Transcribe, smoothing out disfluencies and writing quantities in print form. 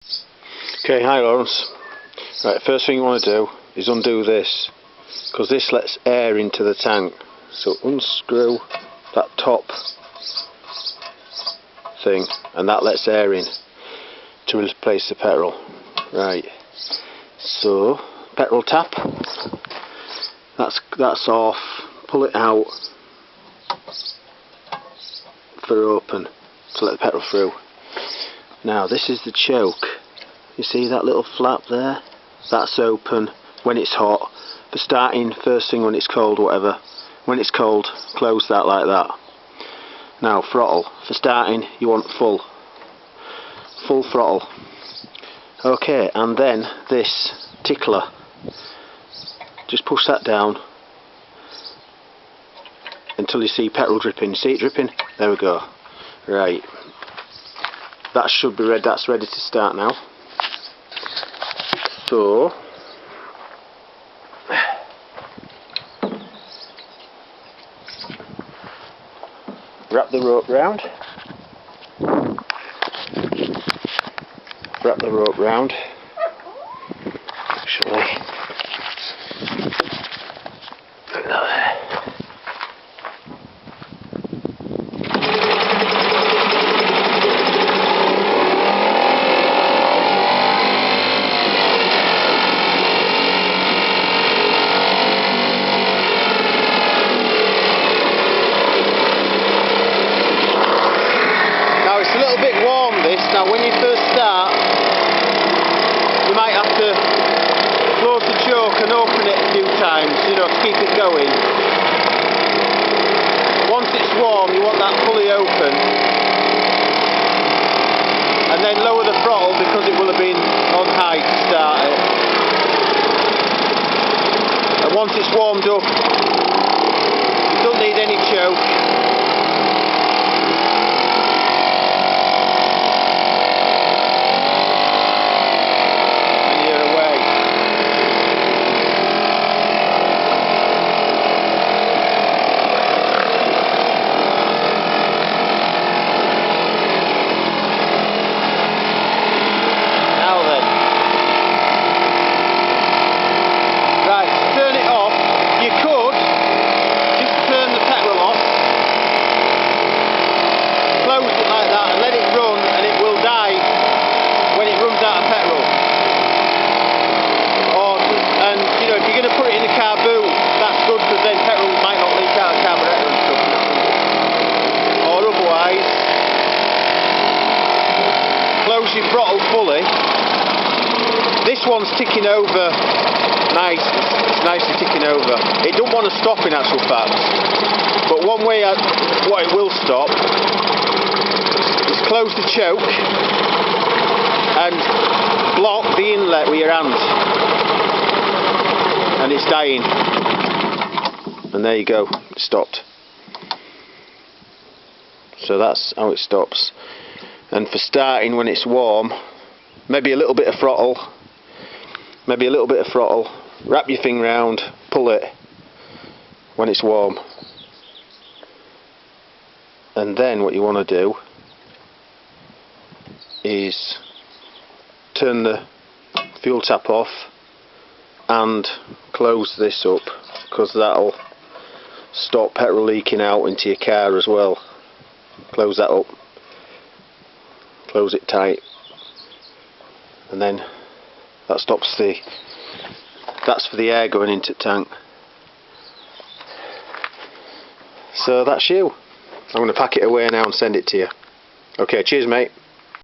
Okay, hi Lawrence. Right, first thing you want to do is undo this, because this lets air into the tank. So unscrew that top thing and that lets air in to replace the petrol. Right, so petrol tap, that's off, pull it out for open to let the petrol through. Now this is the choke. You see that little flap there? That's open when it's hot. For starting, first thing when it's cold, whatever. When it's cold, close that like that. Now throttle. For starting, you want full throttle. Okay, and then this tickler. Just push that down until you see petrol dripping. See it dripping? There we go. Right. That should be ready. That's ready to start now. So wrap the rope round. Wrap the rope round. Actually, put that there. Now when you first start, you might have to close the choke and open it a few times, you know, to keep it going. Once it's warm, you want that fully open, and then lower the throttle because it will have been on high to start it. And once it's warmed up, you don't need any choke. Close your throttle fully. This one's ticking over nice. It's nicely ticking over. It don't want to stop in actual fact, but one way what it will stop is close the choke and block the inlet with your hand, and it's dying. And there you go, it stopped. So that's how it stops. And for starting, when it's warm, maybe a little bit of throttle, wrap your thing round, pull it when it's warm. And then what you want to do is turn the fuel tap off and close this up, because that'll stop petrol leaking out into your car as well. Close that up. Close it tight, and then that stops that's for the air going into the tank. So that's you. I'm going to pack it away now and send it to you. Okay, cheers mate.